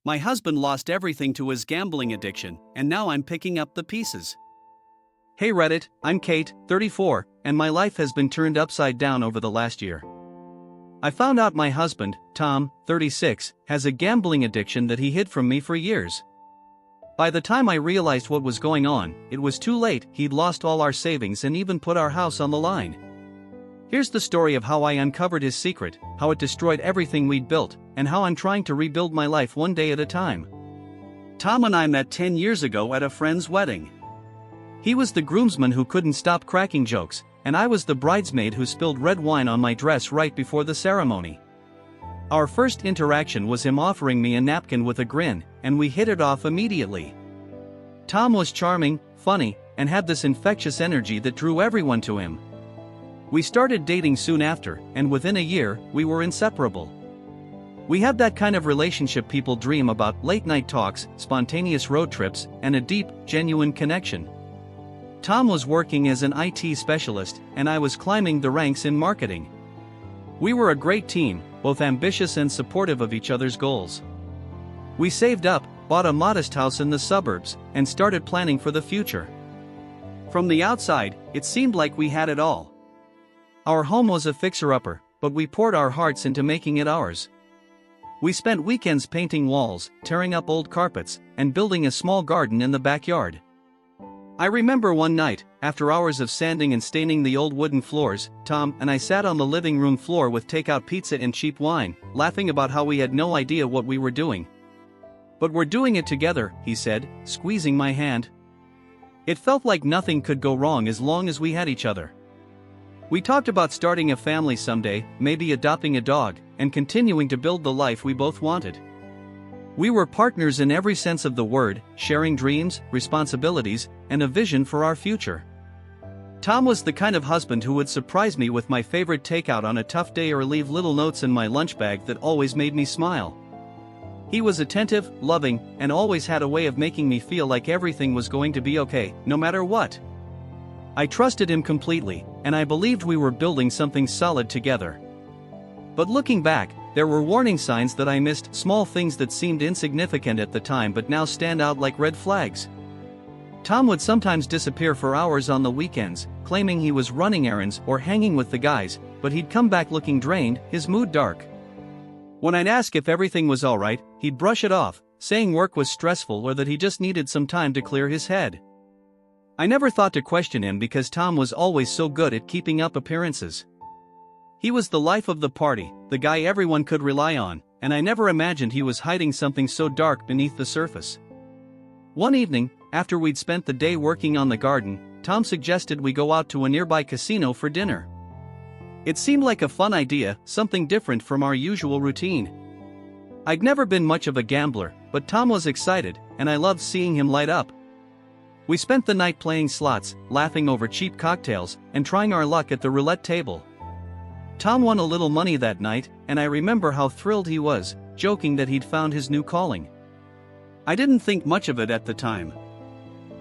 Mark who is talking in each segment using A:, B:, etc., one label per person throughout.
A: My husband lost everything to his gambling addiction, and now I'm picking up the pieces.
B: Hey Reddit, I'm Kate, 34, and my life has been turned upside down over the last year. I found out my husband, Tom, 36, has a gambling addiction that he hid from me for years. By the time I realized what was going on, it was too late. He'd lost all our savings and even put our house on the line. Here's the story of how I uncovered his secret, how it destroyed everything we'd built, and how I'm trying to rebuild my life one day at a time.
A: Tom and I met 10 years ago at a friend's wedding.
B: He was the groomsman who couldn't stop cracking jokes, and I was the bridesmaid who spilled red wine on my dress right before the ceremony. Our first interaction was him offering me a napkin with a grin, and we hit it off immediately. Tom was charming, funny, and had this infectious energy that drew everyone to him. We started dating soon after, and within a year, we were inseparable. We had that kind of relationship people dream about: late-night talks, spontaneous road trips, and a deep, genuine connection. Tom was working as an IT specialist, and I was climbing the ranks in marketing. We were a great team, both ambitious and supportive of each other's goals. We saved up, bought a modest house in the suburbs, and started planning for the future.
A: From the outside, it seemed like we had it all.
B: Our home was a fixer-upper, but we poured our hearts into making it ours. We spent weekends painting walls, tearing up old carpets, and building a small garden in the backyard. I remember one night, after hours of sanding and staining the old wooden floors, Tom and I sat on the living room floor with takeout pizza and cheap wine, laughing about how we had no idea what we were doing. "But we're doing it together," he said, squeezing my hand. It felt like nothing could go wrong as long as we had each other. We talked about starting a family someday, maybe adopting a dog, and continuing to build the life we both wanted. We were partners in every sense of the word, sharing dreams, responsibilities, and a vision for our future. Tom was the kind of husband who would surprise me with my favorite takeout on a tough day or leave little notes in my lunch bag that always made me smile. He was attentive, loving, and always had a way of making me feel like everything was going to be okay, no matter what. I trusted him completely, and I believed we were building something solid together. But looking back, there were warning signs that I missed, small things that seemed insignificant at the time but now stand out like red flags. Tom would sometimes disappear for hours on the weekends, claiming he was running errands or hanging with the guys, but he'd come back looking drained, his mood dark. When I'd ask if everything was alright, he'd brush it off, saying work was stressful or that he just needed some time to clear his head. I never thought to question him because Tom was always so good at keeping up appearances. He was the life of the party, the guy everyone could rely on, and I never imagined he was hiding something so dark beneath the surface. One evening, after we'd spent the day working on the garden, Tom suggested we go out to a nearby casino for dinner. It seemed like a fun idea, something different from our usual routine. I'd never been much of a gambler, but Tom was excited, and I loved seeing him light up. We spent the night playing slots, laughing over cheap cocktails, and trying our luck at the roulette table. Tom won a little money that night, and I remember how thrilled he was, joking that he'd found his new calling.
A: I didn't think much of it at the time.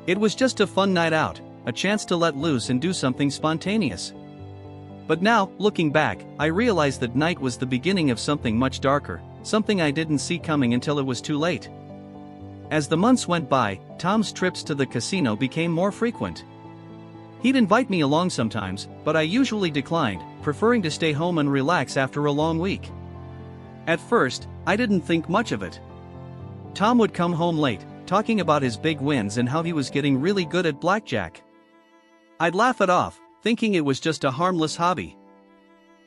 B: It was just a fun night out, a chance to let loose and do something spontaneous. But now, looking back, I realized that night was the beginning of something much darker, something I didn't see coming until it was too late. As the months went by, Tom's trips to the casino became more frequent. He'd invite me along sometimes, but I usually declined, preferring to stay home and relax after a long week.
A: At first, I didn't think much of it.
B: Tom would come home late, talking about his big wins and how he was getting really good at blackjack.
A: I'd laugh it off, thinking it was just a harmless hobby.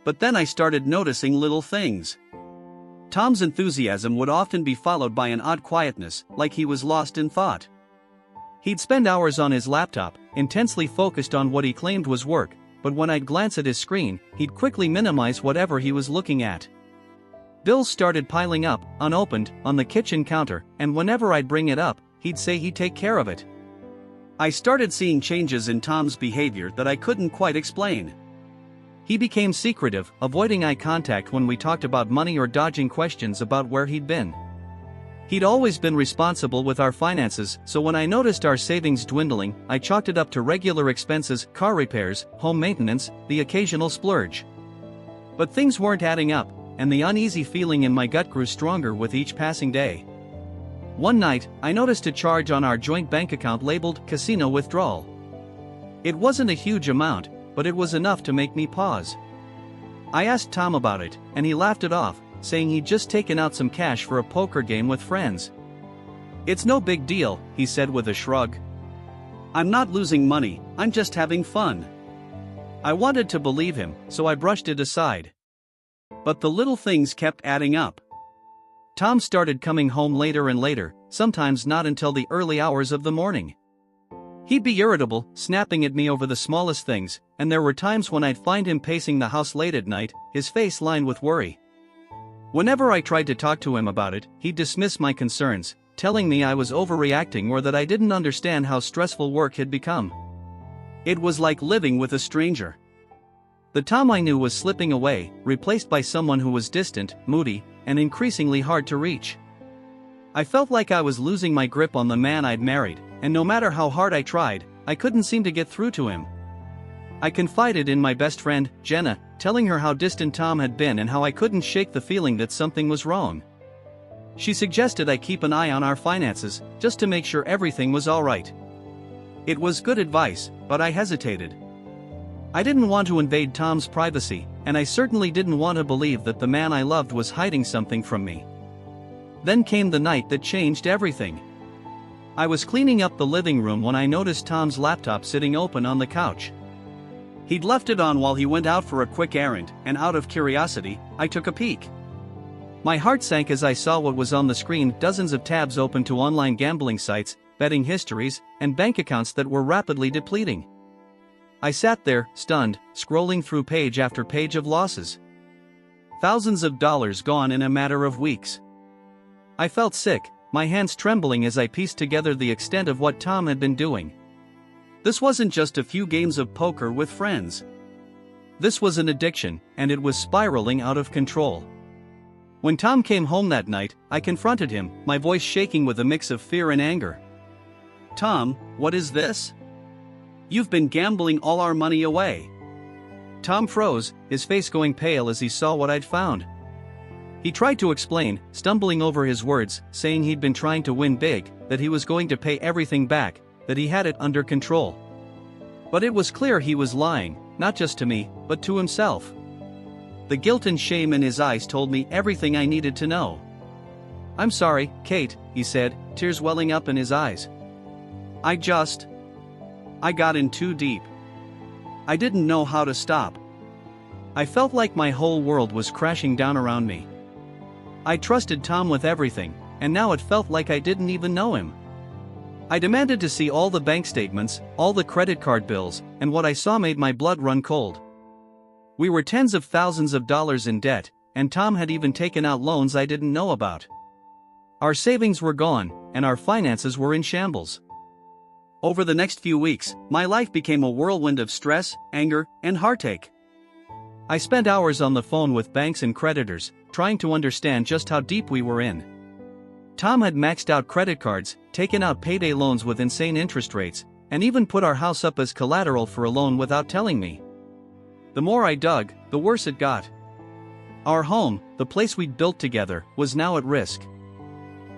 A: But then I started noticing little things. Tom's enthusiasm would often be followed by an odd quietness, like he was lost in thought. He'd spend hours on his laptop, intensely focused on what he claimed was work, but when I'd glance at his screen, he'd quickly minimize whatever he was looking at. Bills started piling up, unopened, on the kitchen counter, and whenever I'd bring it up, he'd say he'd take care of it. I started seeing changes in Tom's behavior that I couldn't quite explain.
B: He became secretive, avoiding eye contact when we talked about money or dodging questions about where he'd been. He'd always been responsible with our finances, so when I noticed our savings dwindling, I chalked it up to regular expenses, car repairs, home maintenance, the occasional splurge. But things weren't adding up, and the uneasy feeling in my gut grew stronger with each passing day. One night, I noticed a charge on our joint bank account labeled Casino Withdrawal. It wasn't a huge amount, but it was enough to make me pause. I asked Tom about it, and he laughed it off, saying he'd just taken out some cash for a poker game with friends. "It's no big deal," he said with a shrug. "I'm not losing money, I'm just having fun." I wanted to believe him, so I brushed it aside. But the little things kept adding up. Tom started coming home later and later, sometimes not until the early hours of the morning. He'd be irritable, snapping at me over the smallest things, and there were times when I'd find him pacing the house late at night, his face lined with worry. Whenever I tried to talk to him about it, he'd dismiss my concerns, telling me I was overreacting or that I didn't understand how stressful work had become. It was like living with a stranger. The Tom I knew was slipping away, replaced by someone who was distant, moody, and increasingly hard to reach. I felt like I was losing my grip on the man I'd married, and no matter how hard I tried, I couldn't seem to get through to him. I confided in my best friend, Jenna, telling her how distant Tom had been and how I couldn't shake the feeling that something was wrong. She suggested I keep an eye on our finances, just to make sure everything was alright. It was good advice, but I hesitated. I didn't want to invade Tom's privacy, and I certainly didn't want to believe that the man I loved was hiding something from me. Then came the night that changed everything. I was cleaning up the living room when I noticed Tom's laptop sitting open on the couch. He'd left it on while he went out for a quick errand, and out of curiosity, I took a peek. My heart sank as I saw what was on the screen: dozens of tabs open to online gambling sites, betting histories, and bank accounts that were rapidly depleting. I sat there, stunned, scrolling through page after page of losses. Thousands of dollars gone in a matter of weeks. I felt sick, my hands trembling as I pieced together the extent of what Tom had been doing. This wasn't just a few games of poker with friends. This was an addiction, and it was spiraling out of control. When Tom came home that night, I confronted him, my voice shaking with a mix of fear and anger. "Tom, what is this? You've been gambling all our money away." Tom froze, his face going pale as he saw what I'd found. He tried to explain, stumbling over his words, saying he'd been trying to win big, that he was going to pay everything back, that he had it under control. But it was clear he was lying, not just to me, but to himself. The guilt and shame in his eyes told me everything I needed to know. "I'm sorry, Kate," he said, tears welling up in his eyes. I got in too deep. I didn't know how to stop. I felt like my whole world was crashing down around me. I trusted Tom with everything, and now it felt like I didn't even know him. I demanded to see all the bank statements, all the credit card bills, and what I saw made my blood run cold. We were tens of thousands of dollars in debt, and Tom had even taken out loans I didn't know about. Our savings were gone, and our finances were in shambles. Over the next few weeks, my life became a whirlwind of stress, anger, and heartache. I spent hours on the phone with banks and creditors, trying to understand just how deep we were in. Tom had maxed out credit cards, taken out payday loans with insane interest rates, and even put our house up as collateral for a loan without telling me. The more I dug, the worse it got. Our home, the place we'd built together, was now at risk.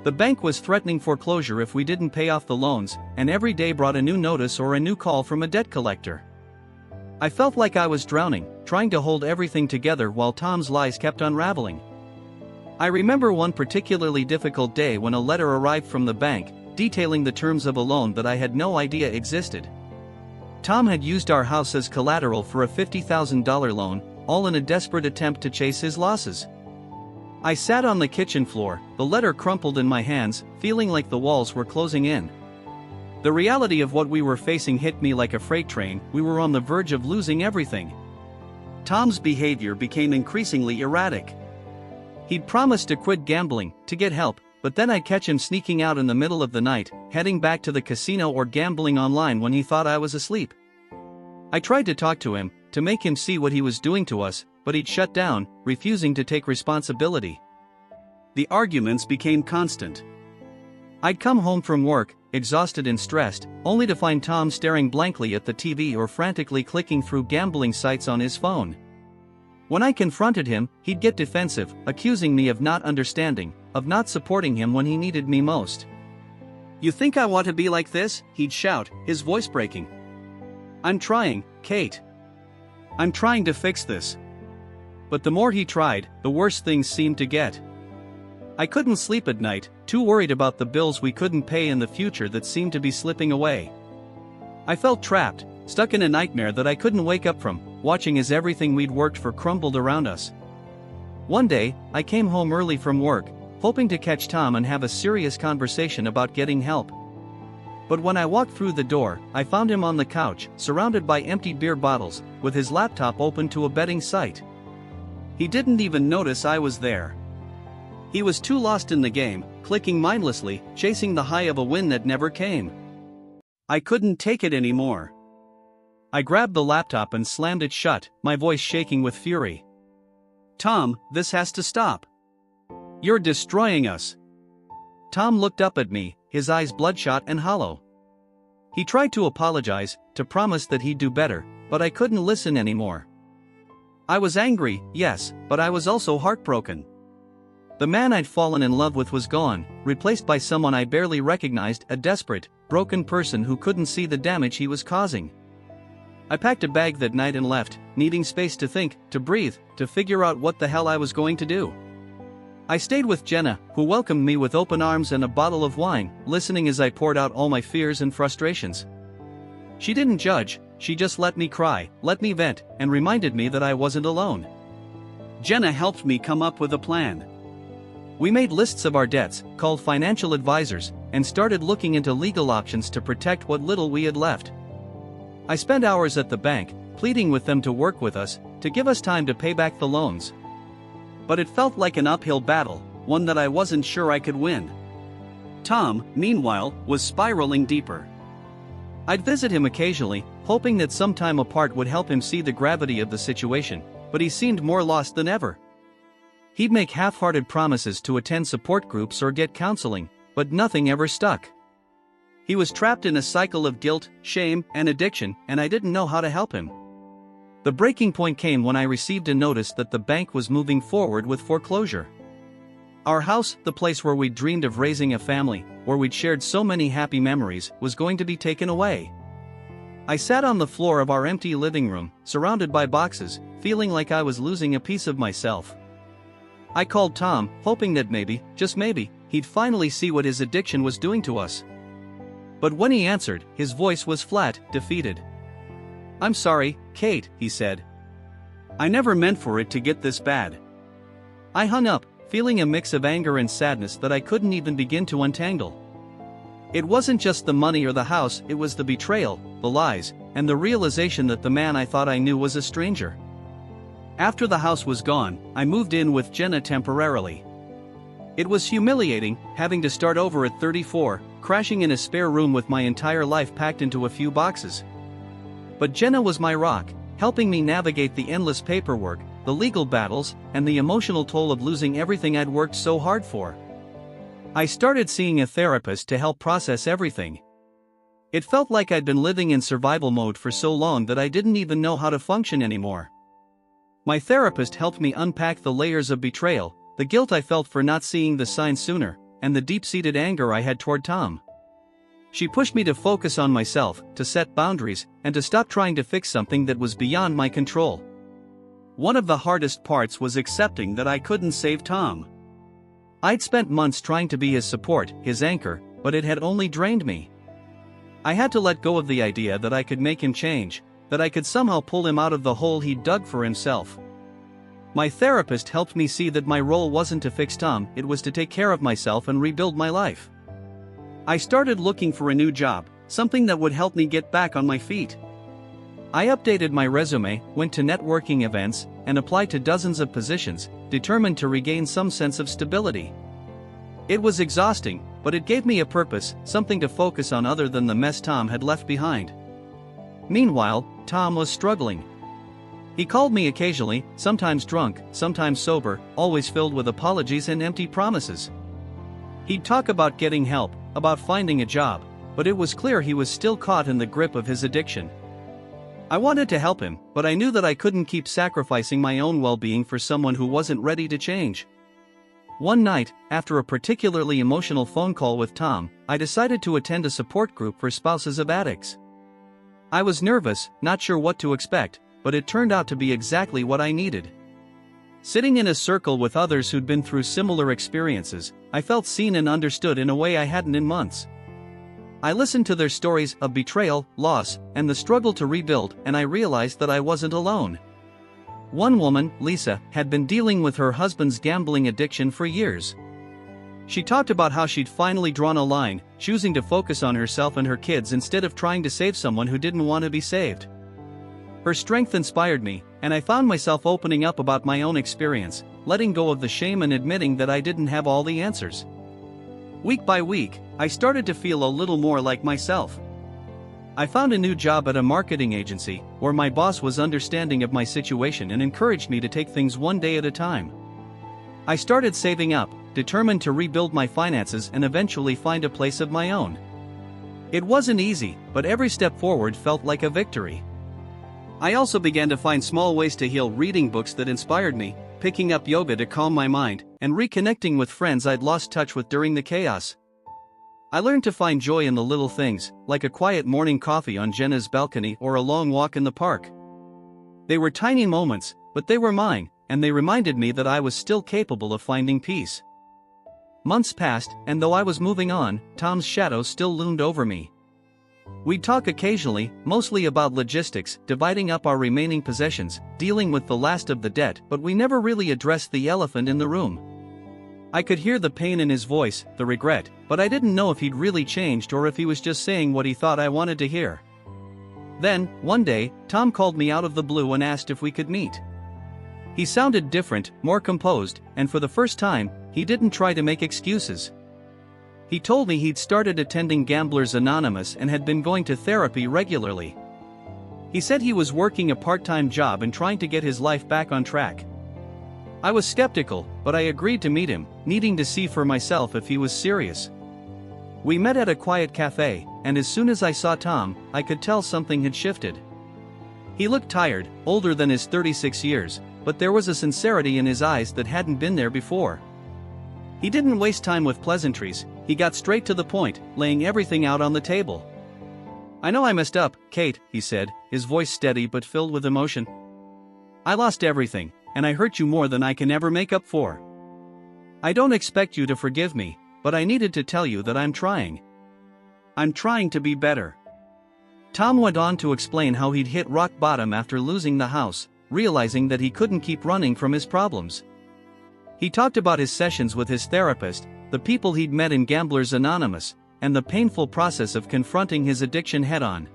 B: The bank was threatening foreclosure if we didn't pay off the loans, and every day brought a new notice or a new call from a debt collector. I felt like I was drowning, trying to hold everything together while Tom's lies kept unraveling. I remember one particularly difficult day when a letter arrived from the bank, detailing the terms of a loan that I had no idea existed. Tom had used our house as collateral for a $50,000 loan, all in a desperate attempt to chase his losses. I sat on the kitchen floor, the letter crumpled in my hands, feeling like the walls were closing in. The reality of what we were facing hit me like a freight train. We were on the verge of losing everything. Tom's behavior became increasingly erratic. He'd promised to quit gambling, to get help, but then I'd catch him sneaking out in the middle of the night, heading back to the casino or gambling online when he thought I was asleep. I tried to talk to him, to make him see what he was doing to us, but he'd shut down, refusing to take responsibility. The arguments became constant. I'd come home from work, exhausted and stressed, only to find Tom staring blankly at the TV or frantically clicking through gambling sites on his phone. When I confronted him, he'd get defensive, accusing me of not understanding, of not supporting him when he needed me most.
A: "You think I want to be like this?" he'd shout, his voice breaking. "I'm trying, Kate. I'm trying to fix this." But the more he tried, the worse things seemed to get. I couldn't sleep at night, too worried about the bills we couldn't pay in the future that seemed to be slipping away. I felt trapped, stuck in a nightmare that I couldn't wake up from, watching as everything we'd worked for crumbled around us. One day, I came home early from work, hoping to catch Tom and have a serious conversation about getting help. But when I walked through the door, I found him on the couch, surrounded by empty beer bottles, with his laptop open to a betting site. He didn't even notice I was there. He was too lost in the game, clicking mindlessly, chasing the high of a win that never came. I couldn't take it anymore. I grabbed the laptop and slammed it shut, my voice shaking with fury. "Tom, this has to stop. You're destroying us." Tom looked up at me, his eyes bloodshot and hollow. He tried to apologize, to promise that he'd do better, but I couldn't listen anymore. I was angry, yes, but I was also heartbroken. The man I'd fallen in love with was gone, replaced by someone I barely recognized, a desperate, broken person who couldn't see the damage he was causing. I packed a bag that night and left, needing space to think, to breathe, to figure out what the hell I was going to do. I stayed with Jenna, who welcomed me with open arms and a bottle of wine, listening as I poured out all my fears and frustrations. She didn't judge, she just let me cry, let me vent, and reminded me that I wasn't alone. Jenna helped me come up with a plan. We made lists of our debts, called financial advisors, and started looking into legal options to protect what little we had left. I spent hours at the bank, pleading with them to work with us, to give us time to pay back the loans. But it felt like an uphill battle, one that I wasn't sure I could win. Tom, meanwhile, was spiraling deeper. I'd visit him occasionally, hoping that some time apart would help him see the gravity of the situation, but he seemed more lost than ever. He'd make half-hearted promises to attend support groups or get counseling, but nothing ever stuck. He was trapped in a cycle of guilt, shame, and addiction, and I didn't know how to help him. The breaking point came when I received a notice that the bank was moving forward with foreclosure. Our house, the place where we'd dreamed of raising a family, where we'd shared so many happy memories, was going to be taken away. I sat on the floor of our empty living room, surrounded by boxes, feeling like I was losing a piece of myself. I called Tom, hoping that maybe, just maybe, he'd finally see what his addiction was doing to us. But when he answered, his voice was flat, defeated. "I'm sorry, Kate," he said. "I never meant for it to get this bad." I hung up, feeling a mix of anger and sadness that I couldn't even begin to untangle. It wasn't just the money or the house, it was the betrayal, the lies, and the realization that the man I thought I knew was a stranger. After the house was gone, I moved in with Jenna temporarily. It was humiliating, having to start over at 34, crashing in a spare room with my entire life packed into a few boxes. But Jenna was my rock, helping me navigate the endless paperwork, the legal battles, and the emotional toll of losing everything I'd worked so hard for. I started seeing a therapist to help process everything. It felt like I'd been living in survival mode for so long that I didn't even know how to function anymore. My therapist helped me unpack the layers of betrayal, the guilt I felt for not seeing the signs sooner, and the deep-seated anger I had toward Tom. She pushed me to focus on myself, to set boundaries, and to stop trying to fix something that was beyond my control. One of the hardest parts was accepting that I couldn't save Tom. I'd spent months trying to be his support, his anchor, but it had only drained me. I had to let go of the idea that I could make him change, that I could somehow pull him out of the hole he'd dug for himself. My therapist helped me see that my role wasn't to fix Tom, it was to take care of myself and rebuild my life. I started looking for a new job, something that would help me get back on my feet. I updated my resume, went to networking events, and applied to dozens of positions, determined to regain some sense of stability. It was exhausting, but it gave me a purpose, something to focus on other than the mess Tom had left behind. Meanwhile, Tom was struggling. He called me occasionally, sometimes drunk, sometimes sober, always filled with apologies and empty promises. He'd talk about getting help, about finding a job, but it was clear he was still caught in the grip of his addiction.
B: I wanted to help him, but I knew that I couldn't keep sacrificing my own well-being for someone who wasn't ready to change. One night, after a particularly emotional phone call with Tom, I decided to attend a support group for spouses of addicts. I was nervous, not sure what to expect, but it turned out to be exactly what I needed. Sitting in a circle with others who'd been through similar experiences, I felt seen and understood in a way I hadn't in months. I listened to their stories of betrayal, loss, and the struggle to rebuild, and I realized that I wasn't alone. One woman, Lisa, had been dealing with her husband's gambling addiction for years. She talked about how she'd finally drawn a line, choosing to focus on herself and her kids instead of trying to save someone who didn't want to be saved. Her strength inspired me, and I found myself opening up about my own experience, letting go of the shame and admitting that I didn't have all the answers. Week by week, I started to feel a little more like myself. I found a new job at a marketing agency, where my boss was understanding of my situation and encouraged me to take things one day at a time. I started saving up, determined to rebuild my finances and eventually find a place of my own. It wasn't easy, but every step forward felt like a victory. I also began to find small ways to heal, reading books that inspired me, picking up yoga to calm my mind, and reconnecting with friends I'd lost touch with during the chaos. I learned to find joy in the little things, like a quiet morning coffee on Jenna's balcony or a long walk in the park. They were tiny moments, but they were mine, and they reminded me that I was still capable of finding peace. Months passed, and though I was moving on, Tom's shadow still loomed over me. We'd talk occasionally, mostly about logistics, dividing up our remaining possessions, dealing with the last of the debt, but we never really addressed the elephant in the room. I could hear the pain in his voice, the regret, but I didn't know if he'd really changed or if he was just saying what he thought I wanted to hear. Then, one day, Tom called me out of the blue and asked if we could meet. He sounded different, more composed, and for the first time, he didn't try to make excuses. He told me he'd started attending Gamblers Anonymous and had been going to therapy regularly. He said he was working a part-time job and trying to get his life back on track. I was skeptical, but I agreed to meet him, needing to see for myself if he was serious. We met at a quiet cafe, and as soon as I saw Tom, I could tell something had shifted. He looked tired, older than his 36 years, but there was a sincerity in his eyes that hadn't been there before. He didn't waste time with pleasantries, he got straight to the point, laying everything out on the table. "I know I messed up, Kate," he said, his voice steady but filled with emotion. "I lost everything, and I hurt you more than I can ever make up for. I don't expect you to forgive me, but I needed to tell you that I'm trying. I'm trying to be better." Tom went on to explain how he'd hit rock bottom after losing the house, realizing that he couldn't keep running from his problems. He talked about his sessions with his therapist, the people he'd met in Gamblers Anonymous, and the painful process of confronting his addiction head-on.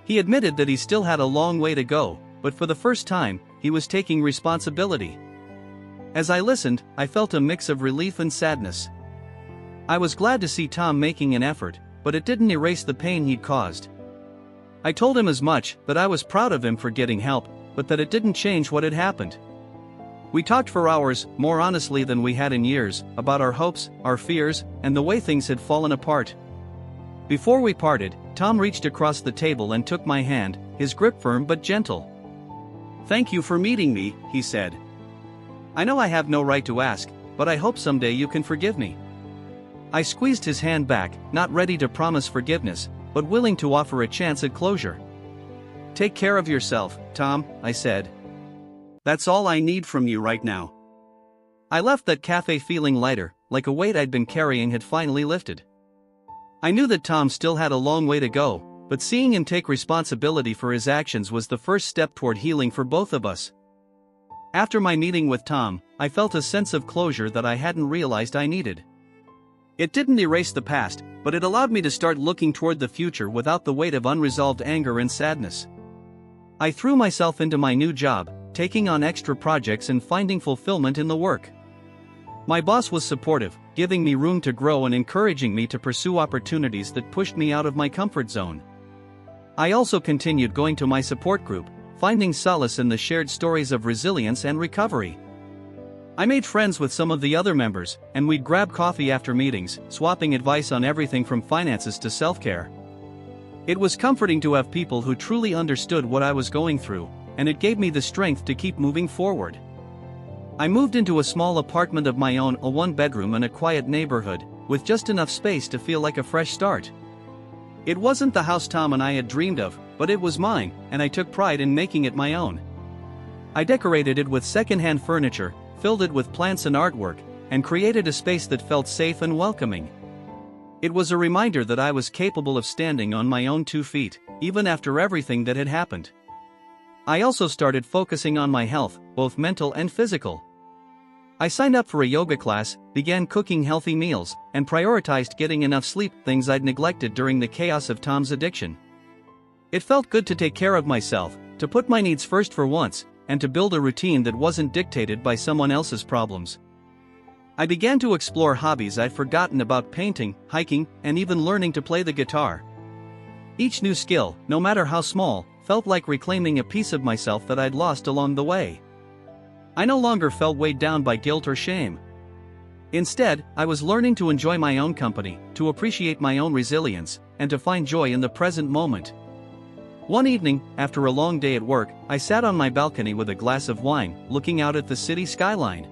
B: He admitted that he still had a long way to go, but for the first time, he was taking responsibility. As I listened, I felt a mix of relief and sadness. I was glad to see Tom making an effort, but it didn't erase the pain he'd caused. I told him as much, that I was proud of him for getting help, but that it didn't change what had happened. We talked for hours, more honestly than we had in years, about our hopes, our fears, and the way things had fallen apart. Before we parted, Tom reached across the table and took my hand, his grip firm but gentle. "Thank you for meeting me," he said. "I know I have no right to ask, but I hope someday you can forgive me." I squeezed his hand back, not ready to promise forgiveness, but willing to offer a chance at closure. "Take care of yourself, Tom," I said. "That's all I need from you right now." I left that cafe feeling lighter, like a weight I'd been carrying had finally lifted. I knew that Tom still had a long way to go, but seeing him take responsibility for his actions was the first step toward healing for both of us. After my meeting with Tom, I felt a sense of closure that I hadn't realized I needed. It didn't erase the past, but it allowed me to start looking toward the future without the weight of unresolved anger and sadness. I threw myself into my new job, taking on extra projects and finding fulfillment in the work. My boss was supportive, giving me room to grow and encouraging me to pursue opportunities that pushed me out of my comfort zone. I also continued going to my support group, finding solace in the shared stories of resilience and recovery. I made friends with some of the other members, and we'd grab coffee after meetings, swapping advice on everything from finances to self-care. It was comforting to have people who truly understood what I was going through, and it gave me the strength to keep moving forward. I moved into a small apartment of my own, a one-bedroom in a quiet neighborhood, with just enough space to feel like a fresh start. It wasn't the house Tom and I had dreamed of, but it was mine, and I took pride in making it my own. I decorated it with second-hand furniture, filled it with plants and artwork, and created a space that felt safe and welcoming. It was a reminder that I was capable of standing on my own 2 feet, even after everything that had happened. I also started focusing on my health, both mental and physical. I signed up for a yoga class, began cooking healthy meals, and prioritized getting enough sleep, things I'd neglected during the chaos of Tom's addiction. It felt good to take care of myself, to put my needs first for once, and to build a routine that wasn't dictated by someone else's problems. I began to explore hobbies I'd forgotten about: painting, hiking, and even learning to play the guitar. Each new skill, no matter how small, felt like reclaiming a piece of myself that I'd lost along the way. I no longer felt weighed down by guilt or shame. Instead, I was learning to enjoy my own company, to appreciate my own resilience, and to find joy in the present moment. One evening, after a long day at work, I sat on my balcony with a glass of wine, looking out at the city skyline.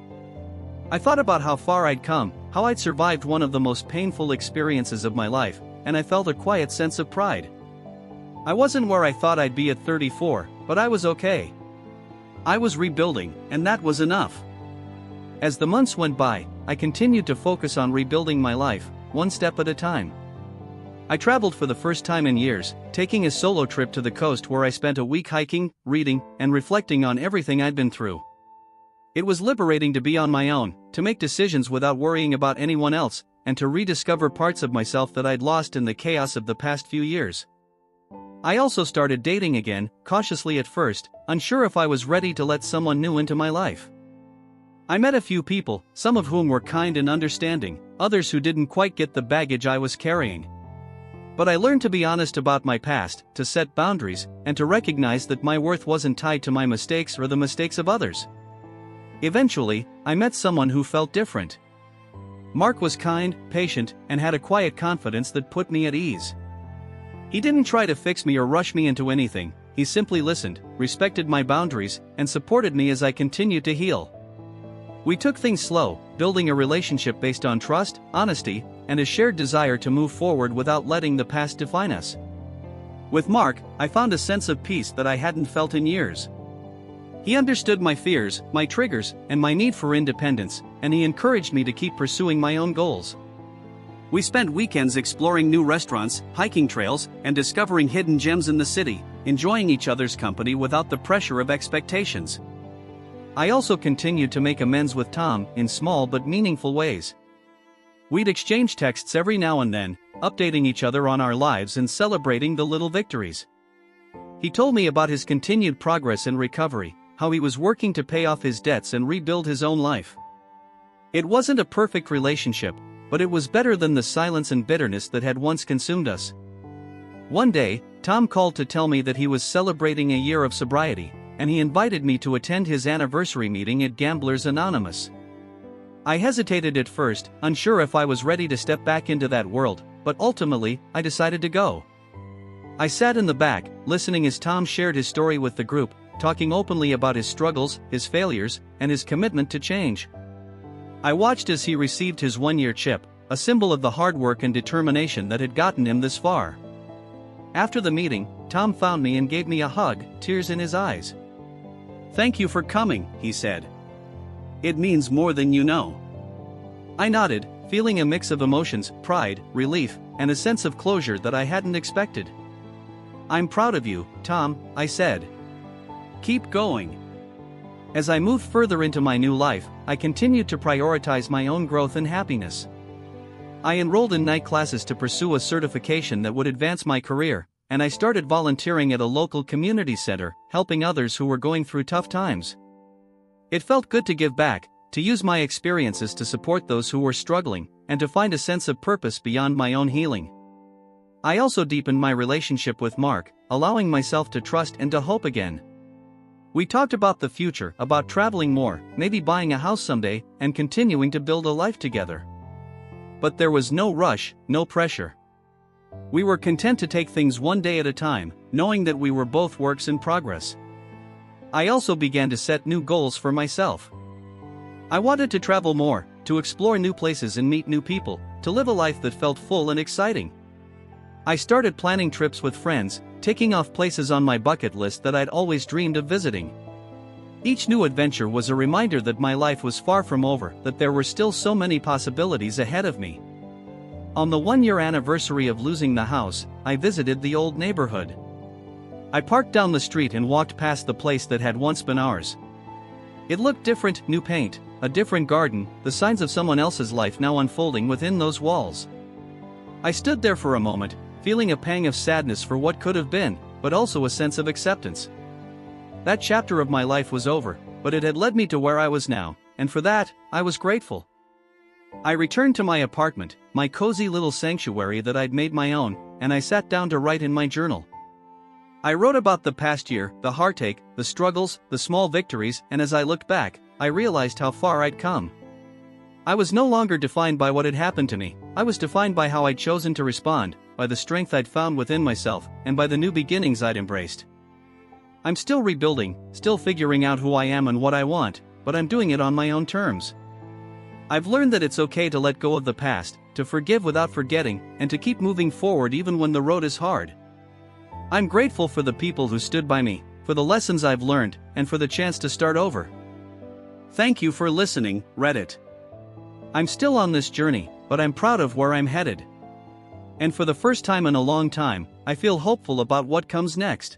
B: I thought about how far I'd come, how I'd survived one of the most painful experiences of my life, and I felt a quiet sense of pride. I wasn't where I thought I'd be at 34, but I was okay. I was rebuilding, and that was enough. As the months went by, I continued to focus on rebuilding my life, one step at a time. I traveled for the first time in years, taking a solo trip to the coast where I spent a week hiking, reading, and reflecting on everything I'd been through. It was liberating to be on my own, to make decisions without worrying about anyone else, and to rediscover parts of myself that I'd lost in the chaos of the past few years. I also started dating again, cautiously at first, unsure if I was ready to let someone new into my life. I met a few people, some of whom were kind and understanding, others who didn't quite get the baggage I was carrying. But I learned to be honest about my past, to set boundaries, and to recognize that my worth wasn't tied to my mistakes or the mistakes of others. Eventually, I met someone who felt different. Mark was kind, patient, and had a quiet confidence that put me at ease. He didn't try to fix me or rush me into anything. He simply listened, respected my boundaries, and supported me as I continued to heal. We took things slow, building a relationship based on trust, honesty, and a shared desire to move forward without letting the past define us. With Mark, I found a sense of peace that I hadn't felt in years. He understood my fears, my triggers, and my need for independence, and he encouraged me to keep pursuing my own goals. We spent weekends exploring new restaurants, hiking trails, and discovering hidden gems in the city, enjoying each other's company without the pressure of expectations. I also continued to make amends with Tom, in small but meaningful ways. We'd exchange texts every now and then, updating each other on our lives and celebrating the little victories. He told me about his continued progress and recovery, how he was working to pay off his debts and rebuild his own life. It wasn't a perfect relationship, but it was better than the silence and bitterness that had once consumed us. One day, Tom called to tell me that he was celebrating a year of sobriety, and he invited me to attend his anniversary meeting at Gamblers Anonymous. I hesitated at first, unsure if I was ready to step back into that world, but ultimately, I decided to go. I sat in the back, listening as Tom shared his story with the group, talking openly about his struggles, his failures, and his commitment to change. I watched as he received his one-year chip, a symbol of the hard work and determination that had gotten him this far. After the meeting, Tom found me and gave me a hug, tears in his eyes. "Thank you for coming," he said. "It means more than you know." I nodded, feeling a mix of emotions, pride, relief, and a sense of closure that I hadn't expected. "I'm proud of you, Tom," I said. "Keep going." As I moved further into my new life, I continued to prioritize my own growth and happiness. I enrolled in night classes to pursue a certification that would advance my career, and I started volunteering at a local community center, helping others who were going through tough times. It felt good to give back, to use my experiences to support those who were struggling, and to find a sense of purpose beyond my own healing. I also deepened my relationship with Mark, allowing myself to trust and to hope again. We talked about the future, about traveling more, maybe buying a house someday, and continuing to build a life together. But there was no rush, no pressure.
A: We were content to take things one day at a time, knowing that we were both works in progress. I also began to set new goals for myself. I wanted to travel more, to explore new places and meet new people, to live a life that felt full and exciting. I started planning trips with friends, ticking off places on my bucket list that I'd always dreamed of visiting. Each new adventure was a reminder that my life was far from over, that there were still so many possibilities ahead of me. On the 1-year anniversary of losing the house, I visited the old neighborhood. I parked down the street and walked past the place that had once been ours. It looked different, new paint, a different garden, the signs of someone else's life now unfolding within those walls. I stood there for a moment, feeling a pang of sadness for what could have been, but also a sense of acceptance. That chapter of my life was over, but it had led me to where I was now, and for that, I was grateful. I returned to my apartment, my cozy little sanctuary that I'd made my own, and I sat down to write in my journal. I wrote about the past year, the heartache, the struggles, the small victories, and as I looked back, I realized how far I'd come. I was no longer defined by what had happened to me, I was defined by how I'd chosen to respond, by the strength I'd found within myself, and by the new beginnings I'd embraced. I'm still rebuilding, still figuring out who I am and what I want, but I'm doing it on my own terms. I've learned that it's okay to let go of the past, to forgive without forgetting, and to keep moving forward even when the road is hard. I'm grateful for the people who stood by me, for the lessons I've learned, and for the chance to start over. Thank you for listening, Reddit. I'm still on this journey, but I'm proud of where I'm headed. And for the first time in a long time, I feel hopeful about what comes next.